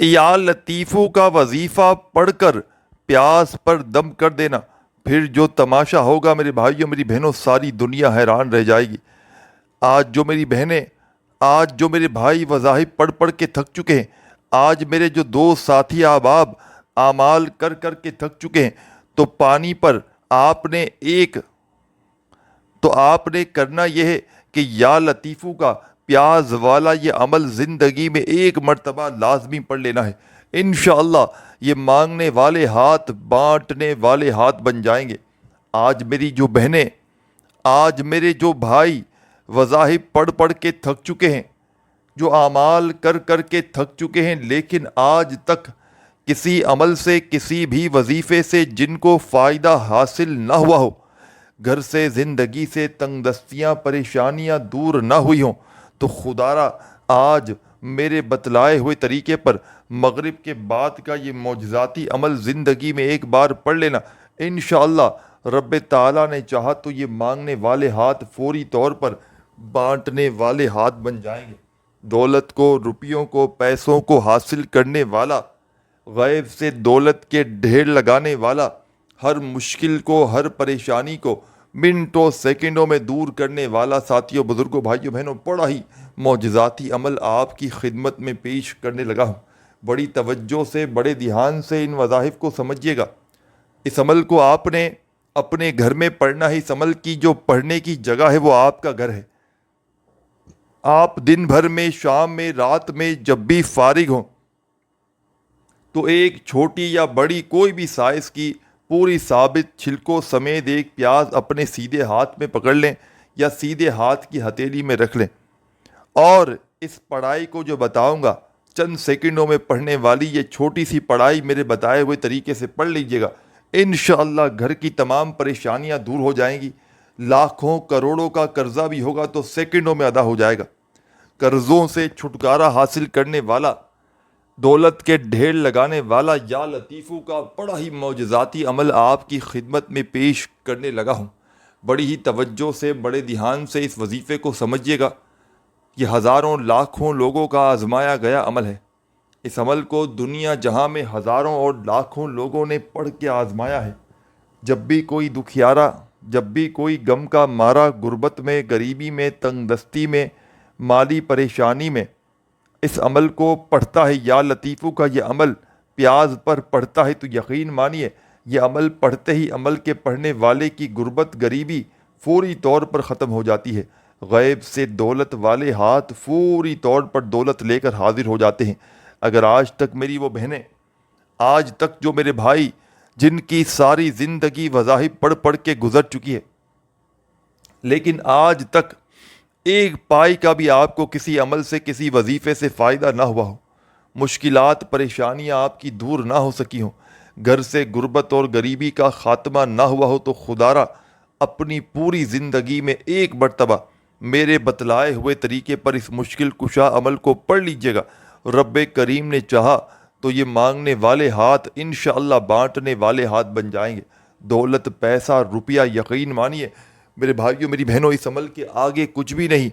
یا لطیفوں کا وظیفہ پڑھ کر پیاس پر دم کر دینا، پھر جو تماشا ہوگا میرے بھائیوں میری بہنوں، ساری دنیا حیران رہ جائے گی۔ آج جو میرے بھائی وظائف پڑھ پڑھ کے تھک چکے ہیں، آج میرے جو دوست ساتھی احباب اعمال کر کر کے تھک چکے ہیں، تو پانی پر آپ نے ایک تو آپ نے کرنا یہ ہے کہ یا لطیفو کا پیاز والا یہ عمل زندگی میں ایک مرتبہ لازمی پڑھ لینا ہے۔ انشاءاللہ یہ مانگنے والے ہاتھ بانٹنے والے ہاتھ بن جائیں گے۔ آج میری جو بہنیں، آج میرے جو بھائی وظائف پڑھ پڑھ کے تھک چکے ہیں، جو اعمال کر کر کے تھک چکے ہیں، لیکن آج تک کسی عمل سے، کسی بھی وظیفے سے جن کو فائدہ حاصل نہ ہوا ہو، گھر سے، زندگی سے تنگ دستیاں، پریشانیاں دور نہ ہوئی ہوں، تو خدارا آج میرے بتلائے ہوئے طریقے پر مغرب کے بعد کا یہ معجزاتی عمل زندگی میں ایک بار پڑھ لینا۔ انشاءاللہ رب تعالیٰ نے چاہا تو یہ مانگنے والے ہاتھ فوری طور پر بانٹنے والے ہاتھ بن جائیں گے۔ دولت کو، روپیوں کو، پیسوں کو حاصل کرنے والا، غیب سے دولت کے ڈھیر لگانے والا، ہر مشکل کو، ہر پریشانی کو منٹوں سیکنڈوں میں دور کرنے والا، ساتھیوں، بزرگوں، بھائیوں، بہنوں، بڑا ہی معجزاتی عمل آپ کی خدمت میں پیش کرنے لگا ہوں۔ بڑی توجہ سے، بڑے دھیان سے ان وظائف کو سمجھیے گا۔ اس عمل کو آپ نے اپنے گھر میں پڑھنا ہے۔ اس عمل کی جو پڑھنے کی جگہ ہے وہ آپ کا گھر ہے۔ آپ دن بھر میں، شام میں، رات میں جب بھی فارغ ہوں تو ایک چھوٹی یا بڑی کوئی بھی سائز کی پوری ثابت چھلکوں سمیت ایک پیاز اپنے سیدھے ہاتھ میں پکڑ لیں یا سیدھے ہاتھ کی ہتھیلی میں رکھ لیں، اور اس پڑھائی کو جو بتاؤں گا چند سیکنڈوں میں پڑھنے والی یہ چھوٹی سی پڑھائی میرے بتائے ہوئے طریقے سے پڑھ لیجئے گا۔ انشاءاللہ گھر کی تمام پریشانیاں دور ہو جائیں گی۔ لاکھوں کروڑوں کا قرضہ بھی ہوگا تو سیکنڈوں میں ادا ہو جائے گا۔ قرضوں سے چھٹکارا حاصل کرنے والا، دولت کے ڈھیر لگانے والا یا لطیفو کا بڑا ہی معجزاتی عمل آپ کی خدمت میں پیش کرنے لگا ہوں۔ بڑی ہی توجہ سے، بڑے دھیان سے اس وظیفے کو سمجھیے گا۔ یہ ہزاروں لاکھوں لوگوں کا آزمایا گیا عمل ہے۔ اس عمل کو دنیا جہاں میں ہزاروں اور لاکھوں لوگوں نے پڑھ کے آزمایا ہے۔ جب بھی کوئی دکھیارا، جب بھی کوئی غم کا مارا غربت میں، غریبی میں، تنگ دستی میں، مالی پریشانی میں اس عمل کو پڑھتا ہے، یا لطیفو کا یہ عمل پیاز پر پڑھتا ہے، تو یقین مانیے یہ عمل پڑھتے ہی عمل کے پڑھنے والے کی غربت، غریبی فوری طور پر ختم ہو جاتی ہے۔ غیب سے دولت والے ہاتھ فوری طور پر دولت لے کر حاضر ہو جاتے ہیں۔ اگر آج تک میری وہ بہنیں، آج تک جو میرے بھائی جن کی ساری زندگی وظائف پڑھ پڑھ کے گزر چکی ہے، لیکن آج تک ایک پائی کا بھی آپ کو کسی عمل سے، کسی وظیفے سے فائدہ نہ ہوا ہو، مشکلات، پریشانیاں آپ کی دور نہ ہو سکی ہوں، گھر سے غربت اور غریبی کا خاتمہ نہ ہوا ہو، تو خدارا اپنی پوری زندگی میں ایک مرتبہ میرے بتلائے ہوئے طریقے پر اس مشکل کشا عمل کو پڑھ لیجئے گا۔ رب کریم نے چاہا تو یہ مانگنے والے ہاتھ انشاءاللہ بانٹنے والے ہاتھ بن جائیں گے۔ دولت، پیسہ، روپیہ، یقین مانیے میرے بھائیوں، میری بہنوں، اس عمل کے آگے کچھ بھی نہیں۔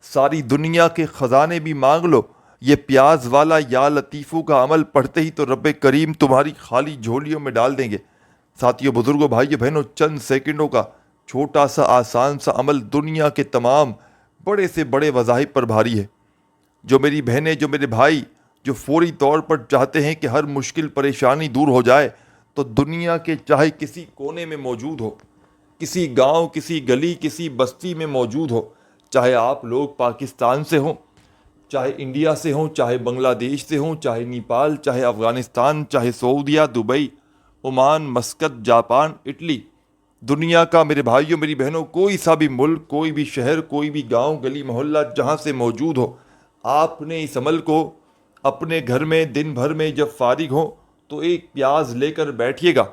ساری دنیا کے خزانے بھی مانگ لو، یہ پیاز والا یا لطیفو کا عمل پڑھتے ہی تو رب کریم تمہاری خالی جھولیوں میں ڈال دیں گے۔ ساتھیوں، بزرگوں، بھائیوں، بہنوں، چند سیکنڈوں کا چھوٹا سا آسان سا عمل دنیا کے تمام بڑے سے بڑے وظائف پر بھاری ہے۔ جو میری بہنیں، جو میرے بھائی، جو فوری طور پر چاہتے ہیں کہ ہر مشکل پریشانی دور ہو جائے، تو دنیا کے چاہے کسی کونے میں موجود ہو، کسی گاؤں، کسی گلی، کسی بستی میں موجود ہو، چاہے آپ لوگ پاکستان سے ہوں، چاہے انڈیا سے ہوں، چاہے بنگلہ دیش سے ہوں، چاہے نیپال، چاہے افغانستان، چاہے سعودیہ، Dubai, Oman, Muscat, Japan, Italy, دنیا کا میرے بھائیوں، میری بہنوں، کوئی سا بھی ملک، کوئی بھی شہر، کوئی بھی گاؤں، گلی، محلہ جہاں سے موجود ہو، آپ نے اس عمل کو اپنے گھر میں دن بھر میں جب فارغ ہو تو ایک پیاز لے کر بیٹھیے گا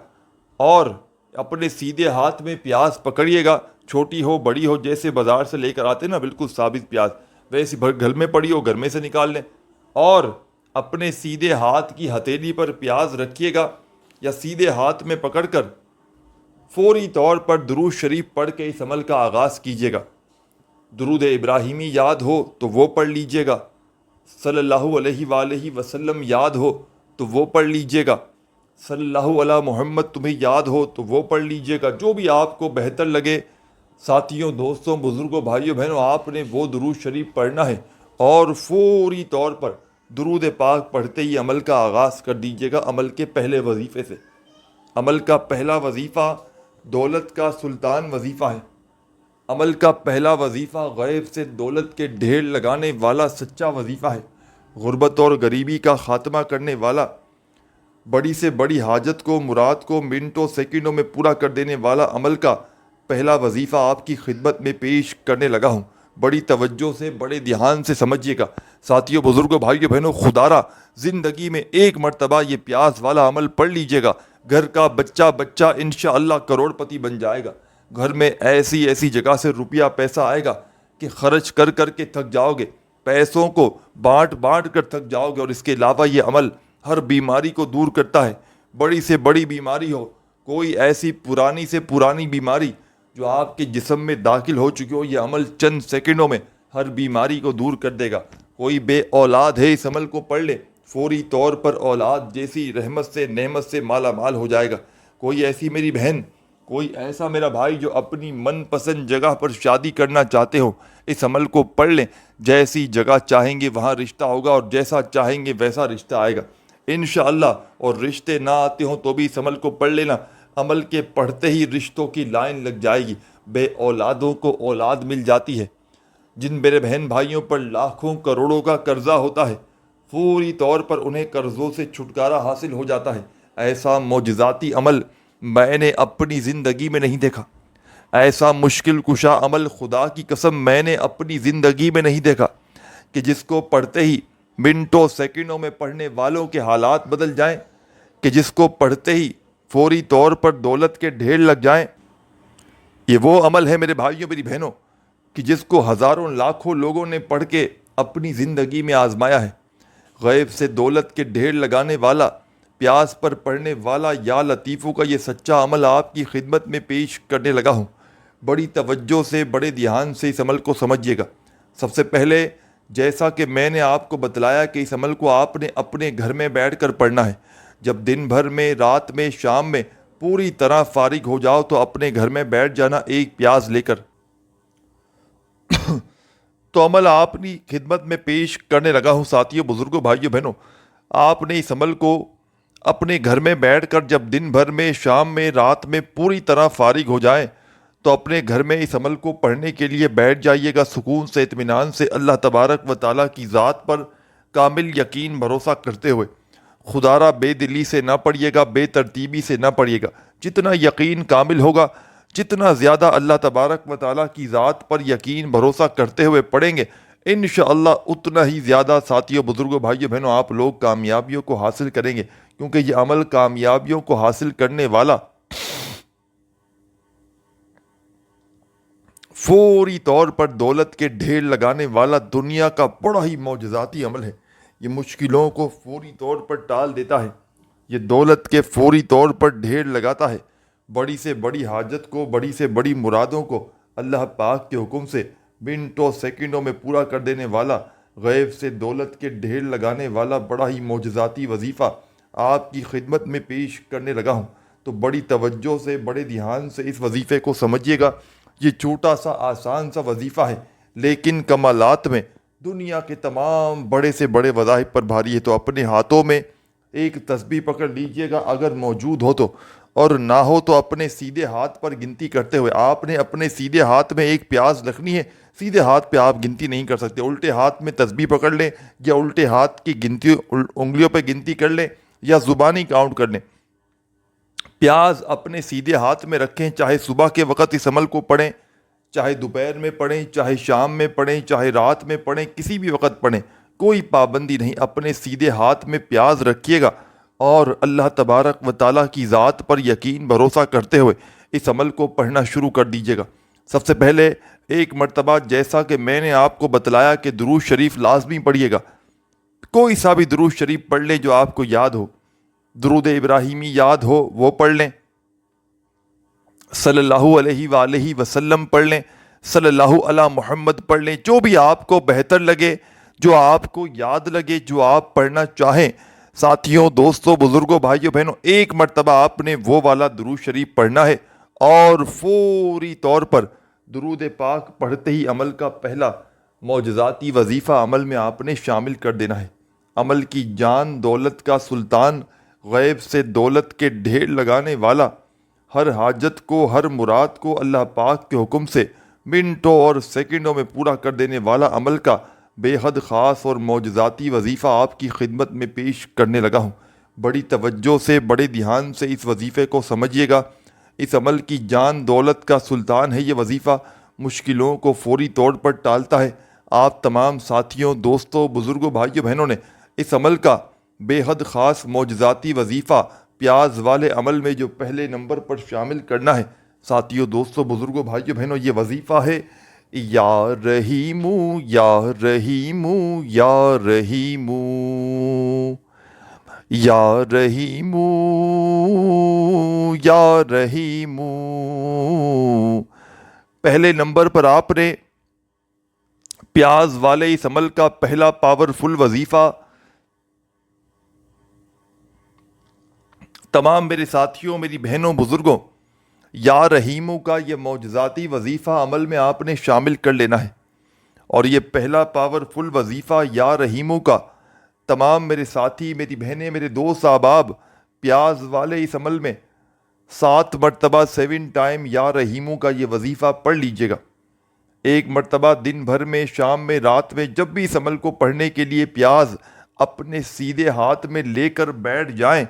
اور اپنے سیدھے ہاتھ میں پیاز پکڑیے گا، چھوٹی ہو، بڑی ہو، جیسے بازار سے لے کر آتے نا بالکل ثابت پیاز، ویسے گھر میں پڑی ہو گھر میں سے نکال لیں، اور اپنے سیدھے ہاتھ کی ہتھیلی پر پیاز رکھیے گا یا سیدھے ہاتھ میں پکڑ کر فوری طور پر درود شریف پڑھ کے اس عمل کا آغاز کیجیے گا۔ درود ابراہیمی یاد ہو تو وہ پڑھ لیجیے گا، صلی اللہ علیہ وآلہ وسلم یاد ہو تو وہ پڑھ لیجئے گا، صلی اللہ علیہ محمد تمہیں یاد ہو تو وہ پڑھ لیجئے گا، جو بھی آپ کو بہتر لگے۔ ساتھیوں، دوستوں، بزرگوں، بھائیوں، بہنوں، آپ نے وہ درود شریف پڑھنا ہے اور فوری طور پر درود پاک پڑھتے ہی عمل کا آغاز کر دیجئے گا، عمل کے پہلے وظیفے سے۔ عمل کا پہلا وظیفہ دولت کا سلطان وظیفہ ہے۔ عمل کا پہلا وظیفہ غیب سے دولت کے ڈھیر لگانے والا سچا وظیفہ ہے۔ غربت اور غریبی کا خاتمہ کرنے والا، بڑی سے بڑی حاجت کو، مراد کو منٹوں سیکنڈوں میں پورا کر دینے والا عمل کا پہلا وظیفہ آپ کی خدمت میں پیش کرنے لگا ہوں۔ بڑی توجہ سے، بڑے دھیان سے سمجھیے گا۔ ساتھیوں، بزرگوں، بھائیوں، بہنوں، خدارا زندگی میں ایک مرتبہ یہ پیاس والا عمل پڑھ لیجئے گا، گھر کا بچہ انشاءاللہ کروڑ پتی بن جائے گا۔ گھر میں ایسی جگہ سے روپیہ پیسہ آئے گا کہ خرچ کر کر کے تھک جاؤ گے، پیسوں کو بانٹ کر تھک جاؤ گے۔ اور اس کے علاوہ یہ عمل ہر بیماری کو دور کرتا ہے، بڑی سے بڑی بیماری ہو، کوئی ایسی پرانی سے پرانی بیماری جو آپ کے جسم میں داخل ہو چکی ہو، یہ عمل چند سیکنڈوں میں ہر بیماری کو دور کر دے گا۔ کوئی بے اولاد ہے، اس عمل کو پڑھ لے، فوری طور پر اولاد جیسی رحمت سے، نعمت سے مالا مال ہو جائے گا۔ کوئی ایسی میری بہن، کوئی ایسا میرا بھائی جو اپنی من پسند جگہ پر شادی کرنا چاہتے ہو، اس عمل کو پڑھ لیں۔ جیسی جگہ چاہیں گے وہاں رشتہ ہوگا اور جیسا چاہیں گے ویسا رشتہ آئے گا انشاءاللہ۔ اور رشتے نہ آتے ہوں تو بھی اس عمل کو پڑھ لینا، عمل کے پڑھتے ہی رشتوں کی لائن لگ جائے گی، بے اولادوں کو اولاد مل جاتی ہے۔ جن میرے بہن بھائیوں پر لاکھوں کروڑوں کا قرضہ ہوتا ہے، فوری طور پر انہیں قرضوں سے چھٹکارا حاصل ہو جاتا ہے۔ ایسا معجزاتی عمل میں نے اپنی زندگی میں نہیں دیکھا، ایسا مشکل کشا عمل خدا کی قسم میں نے اپنی زندگی میں نہیں دیکھا کہ جس کو پڑھتے ہی منٹوں سیکنڈوں میں پڑھنے والوں کے حالات بدل جائیں، کہ جس کو پڑھتے ہی فوری طور پر دولت کے ڈھیر لگ جائیں۔ یہ وہ عمل ہے میرے بھائیوں، میری بہنوں، کہ جس کو ہزاروں لاکھوں لوگوں نے پڑھ کے اپنی زندگی میں آزمایا ہے۔ غیب سے دولت کے ڈھیر لگانے والا، پیاس پر پڑھنے والا یا لطیفوں کا یہ سچا عمل آپ کی خدمت میں پیش کرنے لگا ہوں۔ بڑی توجہ سے، بڑے دھیان سے اس عمل کو سمجھیے گا۔ سب سے پہلے، جیسا کہ میں نے آپ کو بتلایا کہ اس عمل کو آپ نے اپنے گھر میں بیٹھ کر پڑھنا ہے۔ جب دن بھر میں، رات میں، شام میں پوری طرح فارغ ہو جاؤ تو اپنے گھر میں بیٹھ جانا ایک پیاز لے کر۔ تو عمل آپ کی خدمت میں پیش کرنے لگا ہوں۔ ساتھیوں، بزرگوں، بھائیوں، بہنوں، آپ نے اس عمل کو اپنے گھر میں بیٹھ کر جب دن بھر میں، شام میں، رات میں پوری طرح فارغ ہو جائیں تو اپنے گھر میں اس عمل کو پڑھنے کے لیے بیٹھ جائیے گا، سکون سے، اطمینان سے، اللہ تبارک و تعالیٰ کی ذات پر کامل یقین بھروسہ کرتے ہوئے۔ خدارا بے دلی سے نہ پڑھیے گا، بے ترتیبی سے نہ پڑھیے گا۔ جتنا یقین کامل ہوگا، جتنا زیادہ اللہ تبارک و تعالیٰ کی ذات پر یقین بھروسہ کرتے ہوئے پڑھیں گے، انشاءاللہ اتنا ہی زیادہ ساتھیوں، بزرگوں، بھائیوں، بہنوں، آپ لوگ کامیابیوں کو حاصل کریں گے، کیونکہ یہ عمل کامیابیوں کو حاصل کرنے والا، فوری طور پر دولت کے ڈھیر لگانے والا دنیا کا بڑا ہی معجزاتی عمل ہے۔ یہ مشکلوں کو فوری طور پر ٹال دیتا ہے، یہ دولت کے فوری طور پر ڈھیر لگاتا ہے، بڑی سے بڑی حاجت کو، بڑی سے بڑی مرادوں کو اللہ پاک کے حکم سے منٹوں سیکنڈوں میں پورا کر دینے والا، غیب سے دولت کے ڈھیر لگانے والا بڑا ہی معجزاتی وظیفہ آپ کی خدمت میں پیش کرنے لگا ہوں۔ تو بڑی توجہ سے، بڑے دھیان سے اس وظیفے کو سمجھیے گا۔ یہ چھوٹا سا آسان سا وظیفہ ہے، لیکن کمالات میں دنیا کے تمام بڑے سے بڑے وظائف پر بھاری ہے۔ تو اپنے ہاتھوں میں ایک تسبیح پکڑ لیجئے گا، اگر موجود ہو تو، اور نہ ہو تو اپنے سیدھے ہاتھ پر گنتی کرتے ہوئے آپ نے اپنے سیدھے ہاتھ میں ایک پیاز رکھنی ہے۔ سیدھے ہاتھ پہ آپ گنتی نہیں کر سکتے، الٹے ہاتھ میں تسبیح پکڑ لیں، یا الٹے ہاتھ کی گنتی انگلیوں پہ گنتی کر لیں، یا زبانی کاؤنٹ کر لیں۔ پیاز اپنے سیدھے ہاتھ میں رکھیں، چاہے صبح کے وقت اس عمل کو پڑھیں، چاہے دوپہر میں پڑھیں، چاہے شام میں پڑھیں، چاہے رات میں پڑھیں، کسی بھی وقت پڑھیں، کوئی پابندی نہیں۔ اپنے سیدھے ہاتھ میں پیاز رکھیے گا اور اللہ تبارک و تعالیٰ کی ذات پر یقین بھروسہ کرتے ہوئے اس عمل کو پڑھنا شروع کر دیجیے گا۔ سب سے پہلے ایک مرتبہ جیسا کہ میں نے آپ کو بتلایا کہ درود شریف لازمی پڑھیے گا، کوئی سا بھی درود شریف پڑھ لیں جو آپ کو یاد ہو۔ درود ابراہیمی یاد ہو وہ پڑھ لیں، صلی اللہ علیہ وآلہ وسلم پڑھ لیں، صلی اللہ علی محمد پڑھ لیں، جو بھی آپ کو بہتر لگے جو آپ کو یاد لگے، جو آپ پڑھنا چاہیں۔ ساتھیوں، دوستوں، بزرگوں، بھائیوں، بہنوں، ایک مرتبہ آپ نے وہ والا درود شریف پڑھنا ہے اور فوری طور پر درود پاک پڑھتے ہی عمل کا پہلا معجزاتی وظیفہ عمل میں آپ نے شامل کر دینا ہے۔ عمل کی جان، دولت کا سلطان، غیب سے دولت کے ڈھیر لگانے والا، ہر حاجت کو، ہر مراد کو اللہ پاک کے حکم سے منٹوں اور سیکنڈوں میں پورا کر دینے والا عمل کا بے حد خاص اور معجزاتی وظیفہ آپ کی خدمت میں پیش کرنے لگا ہوں۔ بڑی توجہ سے، بڑے دھیان سے اس وظیفے کو سمجھیے گا۔ اس عمل کی جان، دولت کا سلطان ہے یہ وظیفہ، مشکلوں کو فوری طور پر ٹالتا ہے۔ آپ تمام ساتھیوں، دوستوں، بزرگوں، بھائیوں، بہنوں نے اس عمل کا بے حد خاص معجزاتی وظیفہ پیاز والے عمل میں جو پہلے نمبر پر شامل کرنا ہے۔ ساتھیوں، دوستوں، بزرگوں، بھائیوں، بہنوں، یہ وظیفہ ہے یا رحیمو یا رحیمو یا رحیمو یا رحیمو یا رحیمو۔ پہلے نمبر پر آپ نے پیاز والے اس عمل کا پہلا پاورفل وظیفہ تمام میرے ساتھیوں، میری بہنوں، بزرگوں، یا رحیموں کا یہ معجزاتی وظیفہ عمل میں آپ نے شامل کر لینا ہے۔ اور یہ پہلا پاورفل وظیفہ یا رحیموں کا تمام میرے ساتھی، میری بہنیں، میرے دوست احباب پیاز والے اس عمل میں 7 مرتبہ 7 ٹائم یا رحیموں کا یہ وظیفہ پڑھ لیجئے گا۔ ایک مرتبہ دن بھر میں، شام میں، رات میں، جب بھی اس عمل کو پڑھنے کے لیے پیاز اپنے سیدھے ہاتھ میں لے کر بیٹھ جائیں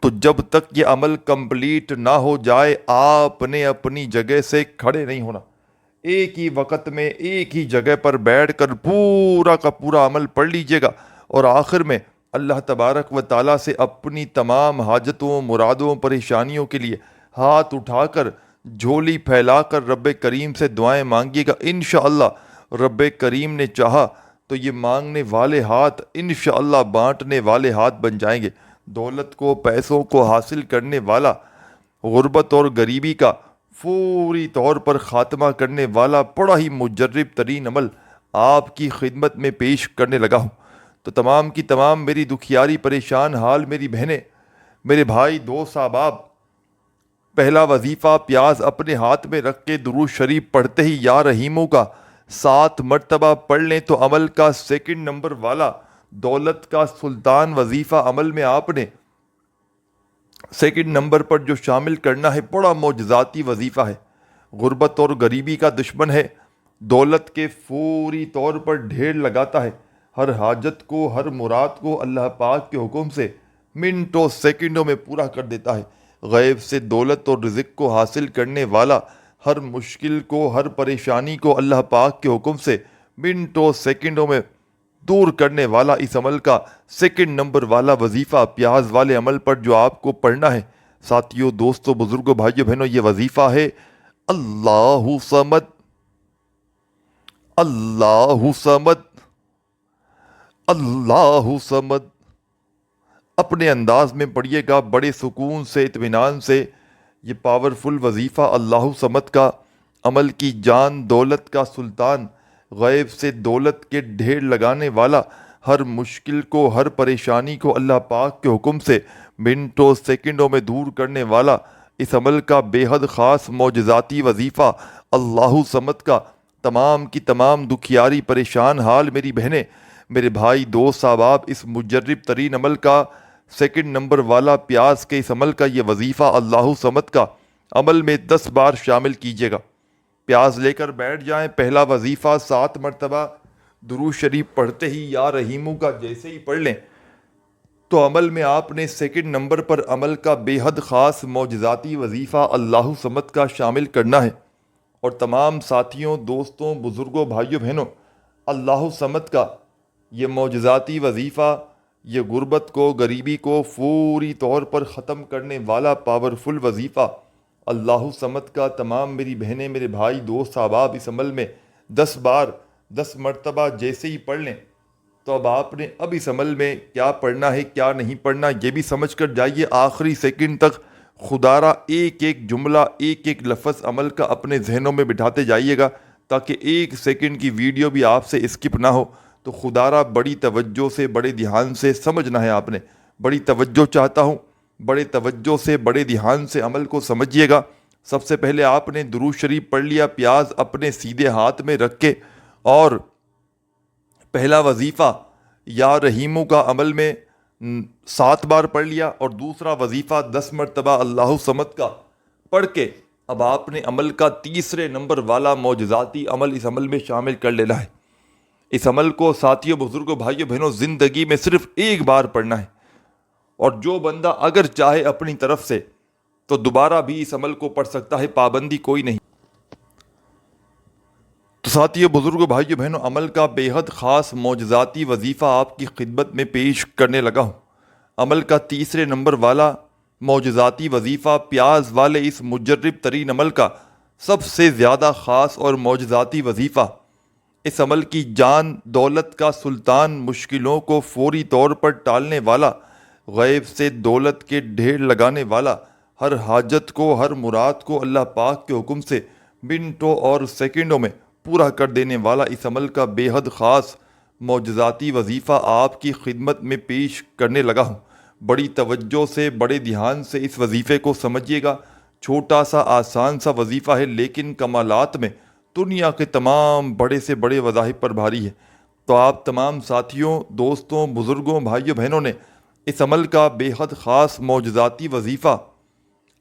تو جب تک یہ عمل کمپلیٹ نہ ہو جائے آپ نے اپنی جگہ سے کھڑے نہیں ہونا۔ ایک ہی وقت میں ایک ہی جگہ پر بیٹھ کر پورا کا پورا عمل پڑھ لیجئے گا، اور آخر میں اللہ تبارک و تعالیٰ سے اپنی تمام حاجتوں، مرادوں، پریشانیوں کے لیے ہاتھ اٹھا کر، جھولی پھیلا کر رب کریم سے دعائیں مانگیے گا۔ انشاءاللہ رب کریم نے چاہا تو یہ مانگنے والے ہاتھ انشاءاللہ بانٹنے والے ہاتھ بن جائیں گے۔ دولت کو، پیسوں کو حاصل کرنے والا، غربت اور غریبی کا فوری طور پر خاتمہ کرنے والا بڑا ہی مجرب ترین عمل آپ کی خدمت میں پیش کرنے لگا ہوں۔ تو تمام کی تمام میری دکھیاری پریشان حال میری بہنیں، میرے بھائی، دوست، احباب، پہلا وظیفہ پیاز اپنے ہاتھ میں رکھ کے درود شریف پڑھتے ہی یا رحیموں کا 7 مرتبہ پڑھ لیں تو عمل کا سیکنڈ نمبر والا دولت کا سلطان وظیفہ عمل میں آپ نے سیکنڈ نمبر پر جو شامل کرنا ہے بڑا معجزاتی وظیفہ ہے۔ غربت اور غریبی کا دشمن ہے، دولت کے فوری طور پر ڈھیر لگاتا ہے، ہر حاجت کو، ہر مراد کو اللہ پاک کے حکم سے منٹوں سیکنڈوں میں پورا کر دیتا ہے۔ غیب سے دولت اور رزق کو حاصل کرنے والا، ہر مشکل کو، ہر پریشانی کو اللہ پاک کے حکم سے منٹوں سیکنڈوں میں دور کرنے والا اس عمل کا سیکنڈ نمبر والا وظیفہ پیاز والے عمل پر جو آپ کو پڑھنا ہے۔ ساتھیوں، دوستوں، بزرگوں، بھائیوں، بہنوں، یہ وظیفہ ہے اللہ صمد، اللہ صمد، اللہ صمد۔ اپنے انداز میں پڑھیے گا، بڑے سکون سے، اطمینان سے۔ یہ پاورفل وظیفہ اللہ صمد کا عمل کی جان، دولت کا سلطان، غیب سے دولت کے ڈھیر لگانے والا، ہر مشکل کو، ہر پریشانی کو اللہ پاک کے حکم سے منٹوں سیکنڈوں میں دور کرنے والا اس عمل کا بے حد خاص معجزاتی وظیفہ اللہ صمد کا تمام کی تمام دکھیاری پریشان حال میری بہنیں، میرے بھائی، دوست، احباب اس مجرب ترین عمل کا سیکنڈ نمبر والا پیاز کے اس عمل کا یہ وظیفہ اللہ صمد کا عمل میں 10 بار شامل کیجیے گا۔ پیاز لے کر بیٹھ جائیں، پہلا وظیفہ 7 مرتبہ درود شریف پڑھتے ہی یا رحیموں کا جیسے ہی پڑھ لیں تو عمل میں آپ نے سیکنڈ نمبر پر عمل کا بے حد خاص معجزاتی وظیفہ اللہ صمد کا شامل کرنا ہے۔ اور تمام ساتھیوں، دوستوں، بزرگوں، بھائیوں، بہنوں، اللہ صمد کا یہ معجزاتی وظیفہ، یہ غربت کو، غریبی کو فوری طور پر ختم کرنے والا پاورفل وظیفہ اللہ صمد کا تمام میری بہنیں، میرے بھائی، دوست، احباب اس عمل میں 10 بار 10 مرتبہ جیسے ہی پڑھ لیں تو اب آپ نے اس عمل میں کیا پڑھنا ہے، کیا نہیں پڑھنا یہ بھی سمجھ کر جائیے۔ آخری سیکنڈ تک خدا را ایک ایک جملہ، ایک ایک لفظ عمل کا اپنے ذہنوں میں بٹھاتے جائیے گا تاکہ 1 سیکنڈ کی ویڈیو بھی آپ سے اسکپ نہ ہو۔ تو خدا را بڑی توجہ سے بڑے دھیان سے سمجھنا ہے آپ نے. بڑی توجہ چاہتا ہوں، بڑے توجہ سے بڑے دھیان سے عمل کو سمجھیے گا. سب سے پہلے آپ نے درود شریف پڑھ لیا پیاز اپنے سیدھے ہاتھ میں رکھ کے، اور پہلا وظیفہ یا رحیمو کا عمل میں 7 بار پڑھ لیا، اور دوسرا وظیفہ 10 مرتبہ اللہ صمد کا پڑھ کے اب آپ نے عمل کا تیسرے نمبر والا معجزاتی عمل اس عمل میں شامل کر لینا ہے. اس عمل کو ساتھیوں، بزرگوں، بھائیوں، بہنوں، زندگی میں صرف ایک بار پڑھنا ہے، اور جو بندہ اگر چاہے اپنی طرف سے تو دوبارہ بھی اس عمل کو پڑھ سکتا ہے، پابندی کوئی نہیں. تو ساتھیوں، بزرگوں، بھائیوں، بہنوں، عمل کا بے حد خاص معجزاتی وظیفہ آپ کی خدمت میں پیش کرنے لگا ہوں. عمل کا تیسرے نمبر والا معجزاتی وظیفہ پیاز والے اس مجرب ترین عمل کا سب سے زیادہ خاص اور معجزاتی وظیفہ. اس عمل کی جان دولت کا سلطان، مشکلوں کو فوری طور پر ٹالنے والا، غیب سے دولت کے ڈھیر لگانے والا، ہر حاجت کو، ہر مراد کو اللہ پاک کے حکم سے منٹوں اور سیکنڈوں میں پورا کر دینے والا اس عمل کا بے حد خاص معجزاتی وظیفہ آپ کی خدمت میں پیش کرنے لگا ہوں. بڑی توجہ سے بڑے دھیان سے اس وظیفے کو سمجھیے گا. چھوٹا سا آسان سا وظیفہ ہے، لیکن کمالات میں دنیا کے تمام بڑے سے بڑے وظائف پر بھاری ہے. تو آپ تمام ساتھیوں، دوستوں، بزرگوں، بھائیوں، بہنوں نے اس عمل کا بے حد خاص معجزاتی وظیفہ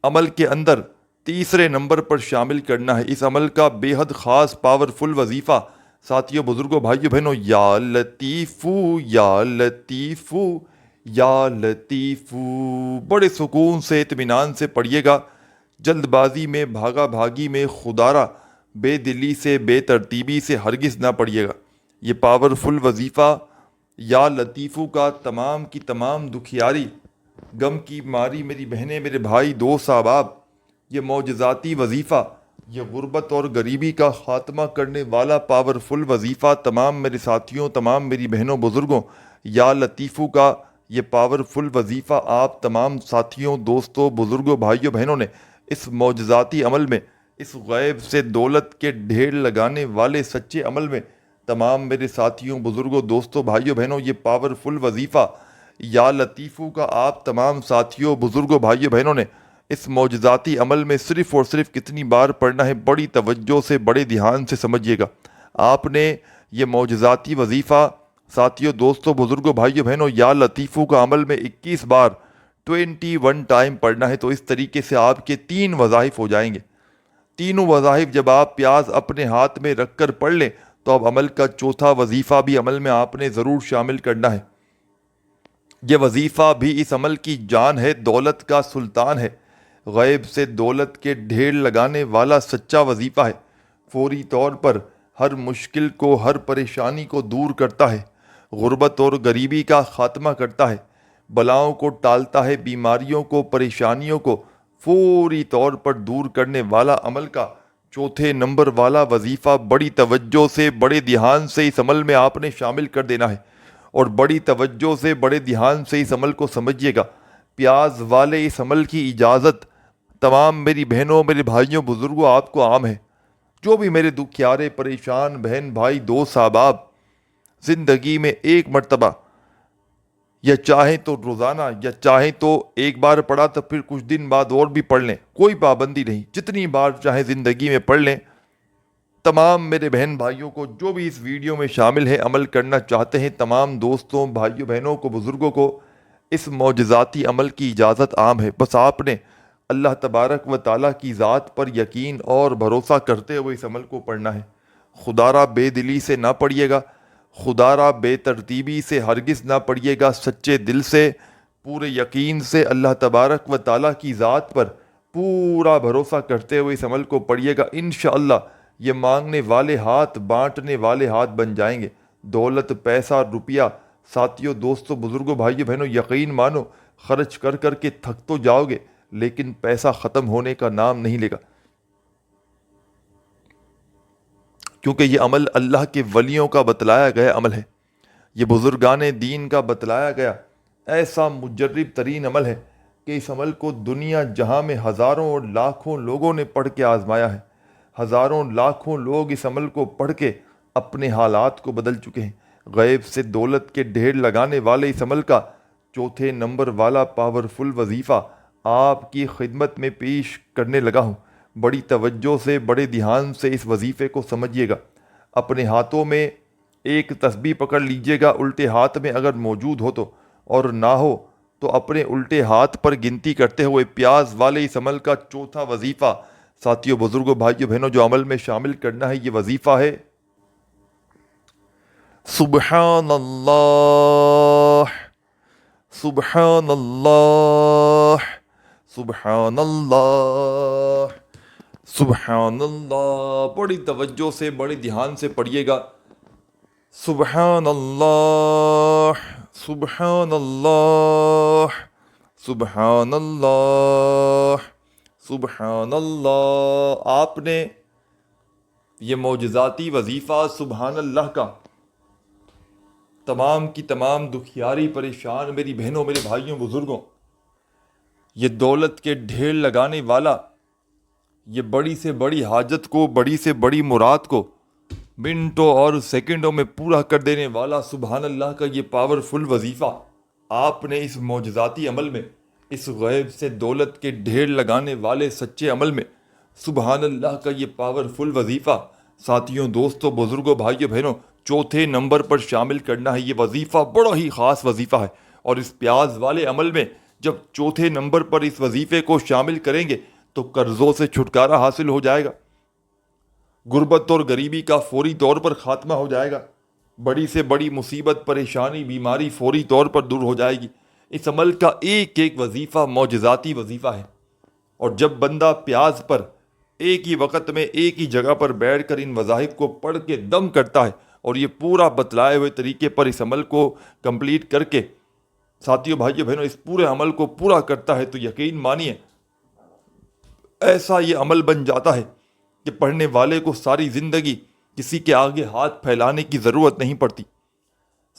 عمل کے اندر تیسرے نمبر پر شامل کرنا ہے. اس عمل کا بے حد خاص پاورفل وظیفہ ساتھیوں، بزرگوں، بھائیوں، بہنوں، یا لطیفو یا لطیفو یا لطیفو، بڑے سکون سے اطمینان سے پڑھیے گا. جلد بازی میں، بھاگا بھاگی میں، خدارہ بے دلی سے، بے ترتیبی سے ہرگز نہ پڑھیے گا. یہ پاورفل وظیفہ یا لطیفو کا تمام کی تمام دکھیاری، غم کی ماری میری بہنیں، میرے بھائی، دوست، احباب، یہ معجزاتی وظیفہ، یہ غربت اور غریبی کا خاتمہ کرنے والا پاورفل وظیفہ تمام میرے ساتھیوں، تمام میری بہنوں، بزرگوں، یا لطیفو کا یہ پاورفل وظیفہ آپ تمام ساتھیوں، دوستوں، بزرگوں، بھائیوں، بہنوں نے اس معجزاتی عمل میں، اس غیب سے دولت کے ڈھیر لگانے والے سچے عمل میں تمام میرے ساتھیوں، بزرگوں، دوستوں، بھائیوں، بہنوں، یہ پاورفل وظیفہ یا لطیفو کا آپ تمام ساتھیوں، بزرگوں، بھائیوں، بہنوں نے اس معجزاتی عمل میں صرف اور صرف کتنی بار پڑھنا ہے، بڑی توجہ سے بڑے دھیان سے سمجھیے گا. آپ نے یہ معجزاتی وظیفہ ساتھیوں، دوستوں، بزرگوں، بھائیوں، بہنوں، یا لطیفو کا عمل میں 21 بار 21 ٹائم پڑھنا ہے. تو اس طریقے سے آپ کے 3 وظائف ہو جائیں گے. تینوں وظائف جب آپ پیاز اپنے ہاتھ میں رکھ کر پڑھ لیں تو اب عمل کا چوتھا وظیفہ بھی عمل میں آپ نے ضرور شامل کرنا ہے. یہ وظیفہ بھی اس عمل کی جان ہے، دولت کا سلطان ہے، غیب سے دولت کے ڈھیر لگانے والا سچا وظیفہ ہے. فوری طور پر ہر مشکل کو، ہر پریشانی کو دور کرتا ہے، غربت اور غریبی کا خاتمہ کرتا ہے، بلاؤں کو ٹالتا ہے، بیماریوں کو، پریشانیوں کو فوری طور پر دور کرنے والا عمل کا چوتھے نمبر والا وظیفہ. بڑی توجہ سے بڑے دھیان سے اس عمل میں آپ نے شامل کر دینا ہے، اور بڑی توجہ سے بڑے دھیان سے اس عمل کو سمجھیے گا. پیاز والے اس عمل کی اجازت تمام میری بہنوں، میرے بھائیوں، بزرگوں، آپ کو عام ہے. جو بھی میرے دکھیارے، پریشان بہن، بھائی، دوست، احباب زندگی میں ایک مرتبہ یا چاہیں تو روزانہ یا چاہیں تو ایک بار پڑھا تو پھر کچھ دن بعد اور بھی پڑھ لیں، کوئی پابندی نہیں، جتنی بار چاہیں زندگی میں پڑھ لیں. تمام میرے بہن بھائیوں کو جو بھی اس ویڈیو میں شامل ہیں، عمل کرنا چاہتے ہیں، تمام دوستوں، بھائیوں، بہنوں کو، بزرگوں کو اس معجزاتی عمل کی اجازت عام ہے. بس آپ نے اللہ تبارک و تعالیٰ کی ذات پر یقین اور بھروسہ کرتے ہوئے اس عمل کو پڑھنا ہے. خدا را بے دلی سے نہ پڑھیے گا، خدا را بے ترتیبی سے ہرگز نہ پڑھیے گا، سچے دل سے، پورے یقین سے اللہ تبارک و تعالیٰ کی ذات پر پورا بھروسہ کرتے ہوئے اس عمل کو پڑھیے گا. انشاءاللہ یہ مانگنے والے ہاتھ بانٹنے والے ہاتھ بن جائیں گے. دولت، پیسہ، روپیہ ساتھیوں، دوستوں، بزرگوں، بھائیوں، بہنوں، یقین مانو خرچ کر کر کے تھک تو جاؤ گے، لیکن پیسہ ختم ہونے کا نام نہیں لے گا، کیونکہ یہ عمل اللہ کے ولیوں کا بتلایا گیا عمل ہے. یہ بزرگان دین کا بتلایا گیا ایسا مجرب ترین عمل ہے کہ اس عمل کو دنیا جہاں میں ہزاروں اور لاکھوں لوگوں نے پڑھ کے آزمایا ہے. ہزاروں لاکھوں لوگ اس عمل کو پڑھ کے اپنے حالات کو بدل چکے ہیں. غیب سے دولت کے ڈھیر لگانے والے اس عمل کا چوتھے نمبر والا پاورفل وظیفہ آپ کی خدمت میں پیش کرنے لگا ہوں۔ بڑی توجہ سے، بڑے دھیان سے اس وظیفے کو سمجھیے گا۔ اپنے ہاتھوں میں ایک تسبیح پکڑ لیجیے گا، الٹے ہاتھ میں اگر موجود ہو تو، اور نہ ہو تو اپنے الٹے ہاتھ پر گنتی کرتے ہوئے پیاز والے اس عمل کا چوتھا وظیفہ ساتھیوں، بزرگوں، بھائیوں، بہنوں جو عمل میں شامل کرنا ہے، یہ وظیفہ ہے سبحان اللہ، سبحان اللہ، سبحان اللہ، سبحان اللہ۔ بڑی توجہ سے، بڑے دھیان سے پڑھیے گا۔ سبحان اللہ، سبحان اللہ، سبحان اللہ، سبحان اللہ۔ آپ نے یہ معجزاتی وظیفہ سبحان اللہ کا تمام کی تمام دکھیاری پریشان میری بہنوں، میرے بھائیوں، بزرگوں، یہ دولت کے ڈھیر لگانے والا، یہ بڑی سے بڑی حاجت کو، بڑی سے بڑی مراد کو منٹوں اور سیکنڈوں میں پورا کر دینے والا سبحان اللہ کا یہ پاورفل وظیفہ آپ نے اس معجزاتی عمل میں، اس غیب سے دولت کے ڈھیر لگانے والے سچے عمل میں سبحان اللہ کا یہ پاورفل وظیفہ ساتھیوں، دوستوں، بزرگوں، بھائیوں، بہنوں چوتھے نمبر پر شامل کرنا ہے۔ یہ وظیفہ بڑا ہی خاص وظیفہ ہے، اور اس پیاز والے عمل میں جب چوتھے نمبر پر اس وظیفے کو شامل کریں گے تو قرضوں سے چھٹکارا حاصل ہو جائے گا، غربت اور غریبی کا فوری طور پر خاتمہ ہو جائے گا، بڑی سے بڑی مصیبت، پریشانی، بیماری فوری طور پر دور ہو جائے گی۔ اس عمل کا ایک ایک وظیفہ معجزاتی وظیفہ ہے، اور جب بندہ پیاز پر ایک ہی وقت میں ایک ہی جگہ پر بیٹھ کر ان وظائف کو پڑھ کے دم کرتا ہے اور یہ پورا بتلائے ہوئے طریقے پر اس عمل کو کمپلیٹ کر کے ساتھیوں، بھائیوں، بہنوں اس پورے عمل کو پورا کرتا ہے، تو یقین مانیے ایسا یہ عمل بن جاتا ہے کہ پڑھنے والے کو ساری زندگی کسی کے آگے ہاتھ پھیلانے کی ضرورت نہیں پڑتی،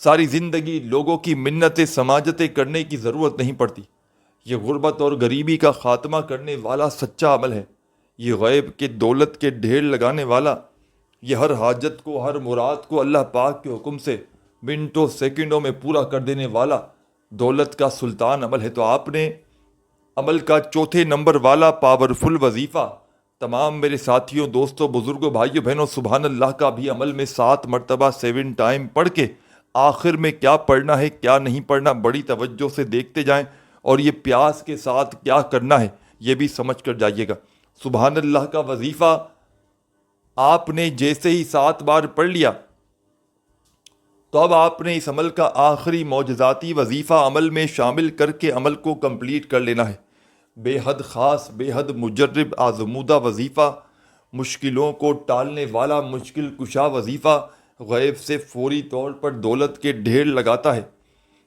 ساری زندگی لوگوں کی منتیں سماجتیں کرنے کی ضرورت نہیں پڑتی۔ یہ غربت اور غریبی کا خاتمہ کرنے والا سچا عمل ہے، یہ غیب کے دولت کے ڈھیر لگانے والا، یہ ہر حاجت کو، ہر مراد کو اللہ پاک کے حکم سے منٹوں سیکنڈوں میں پورا کر دینے والا دولت کا سلطان عمل ہے۔ تو آپ نے عمل کا چوتھے نمبر والا پاورفل وظیفہ تمام میرے ساتھیوں، دوستوں، بزرگوں، بھائیوں، بہنوں سبحان اللہ کا بھی عمل میں 7 مرتبہ 7 ٹائم پڑھ کے آخر میں کیا پڑھنا ہے، کیا نہیں پڑھنا، بڑی توجہ سے دیکھتے جائیں، اور یہ پیاس کے ساتھ کیا کرنا ہے یہ بھی سمجھ کر جائیے گا۔ سبحان اللہ کا وظیفہ آپ نے جیسے ہی 7 بار پڑھ لیا تو اب آپ نے اس عمل کا آخری معجزاتی وظیفہ عمل میں شامل کر کے عمل کو کمپلیٹ کر لینا ہے۔ بے حد خاص، بے حد مجرب آزمودہ وظیفہ، مشکلوں کو ٹالنے والا مشکل کشا وظیفہ، غیب سے فوری طور پر دولت کے ڈھیر لگاتا ہے،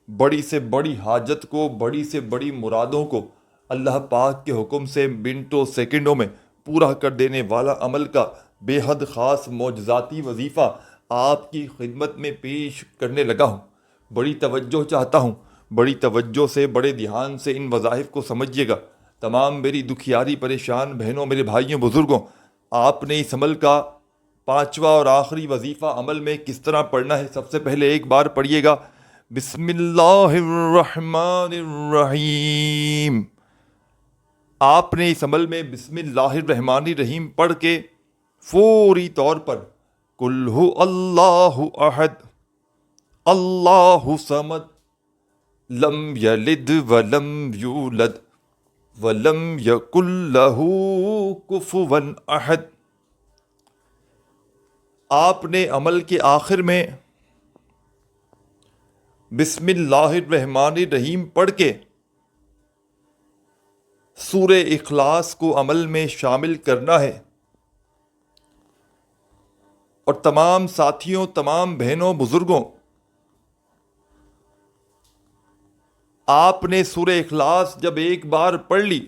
بڑی سے بڑی حاجت کو، بڑی سے بڑی مرادوں کو اللہ پاک کے حکم سے منٹوں سیکنڈوں میں پورا کر دینے والا عمل کا بے حد خاص معجزاتی وظیفہ آپ کی خدمت میں پیش کرنے لگا ہوں۔ بڑی توجہ چاہتا ہوں، بڑی توجہ سے، بڑے دھیان سے ان وظائف کو سمجھیے گا۔ تمام میری دکھیاری پریشان بہنوں، میرے بھائیوں، بزرگوں، آپ نے اس عمل کا 5واں اور آخری وظیفہ عمل میں کس طرح پڑھنا ہے؟ سب سے پہلے ایک بار پڑھیے گا بسم اللہ الرحمن الرحیم۔ آپ نے اس عمل میں بسم اللہ الرحمن الرحیم پڑھ کے فوری طور پر قل ہو اللہ احد اللہ صمد لم یلد ولم یولد ولم یکن لہ کفوا احد۔ آپ نے عمل کے آخر میں بسم اللہ الرحمن الرحیم پڑھ کے سورہ اخلاص کو عمل میں شامل کرنا ہے، اور تمام ساتھیوں، تمام بہنوں، بزرگوں، آپ نے سورہ اخلاص جب ایک بار پڑھ لی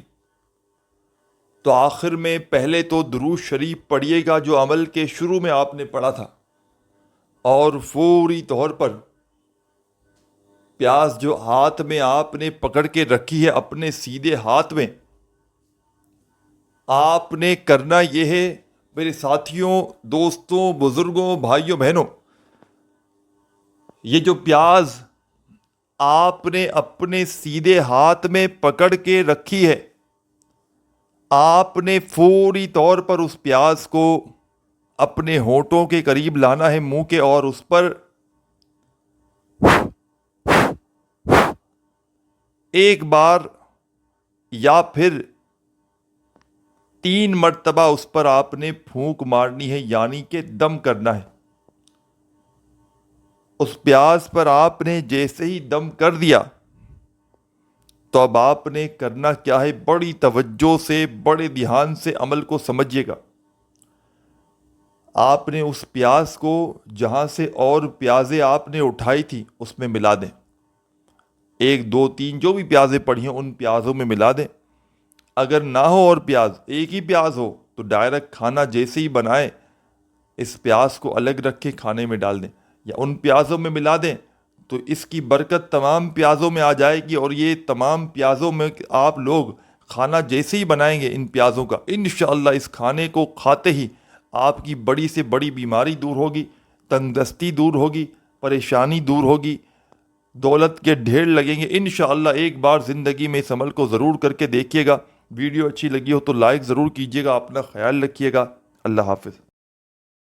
تو آخر میں پہلے تو درود شریف پڑھیے گا جو عمل کے شروع میں آپ نے پڑھا تھا، اور فوری طور پر پیاس جو ہاتھ میں آپ نے پکڑ کے رکھی ہے اپنے سیدھے ہاتھ میں، آپ نے کرنا یہ ہے میرے ساتھیوں، دوستوں، بزرگوں، بھائیوں، بہنوں، یہ جو پیاز آپ نے اپنے سیدھے ہاتھ میں پکڑ کے رکھی ہے، آپ نے فوری طور پر اس پیاز کو اپنے ہونٹوں کے قریب لانا ہے، منہ کے، اور اس پر ایک بار یا پھر 3 مرتبہ اس پر آپ نے پھونک مارنی ہے، یعنی کہ دم کرنا ہے۔ اس پیاز پر آپ نے جیسے ہی دم کر دیا تو اب آپ نے کرنا کیا ہے، بڑی توجہ سے، بڑے دھیان سے عمل کو سمجھیے گا۔ آپ نے اس پیاز کو جہاں سے اور پیازیں آپ نے اٹھائی تھی اس میں ملا دیں، 1 2 3 جو بھی پیازیں پڑی ہیں ان پیازوں میں ملا دیں۔ اگر نہ ہو اور پیاز، ایک ہی پیاز ہو، تو ڈائریکٹ کھانا جیسے ہی بنائیں اس پیاز کو الگ رکھ کے کھانے میں ڈال دیں، یا ان پیازوں میں ملا دیں تو اس کی برکت تمام پیازوں میں آ جائے گی، اور یہ تمام پیازوں میں آپ لوگ کھانا جیسے ہی بنائیں گے ان پیازوں کا، انشاءاللہ اس کھانے کو کھاتے ہی آپ کی بڑی سے بڑی بیماری دور ہوگی، تنگدستی دور ہوگی، پریشانی دور ہوگی، دولت کے ڈھیر لگیں گے انشاءاللہ۔ ایک بار زندگی میں اس عمل کو ضرور کر کے دیکھیے گا۔ ویڈیو اچھی لگی ہو تو لائک ضرور کیجیے گا، اپنا خیال رکھیے گا۔ اللہ حافظ۔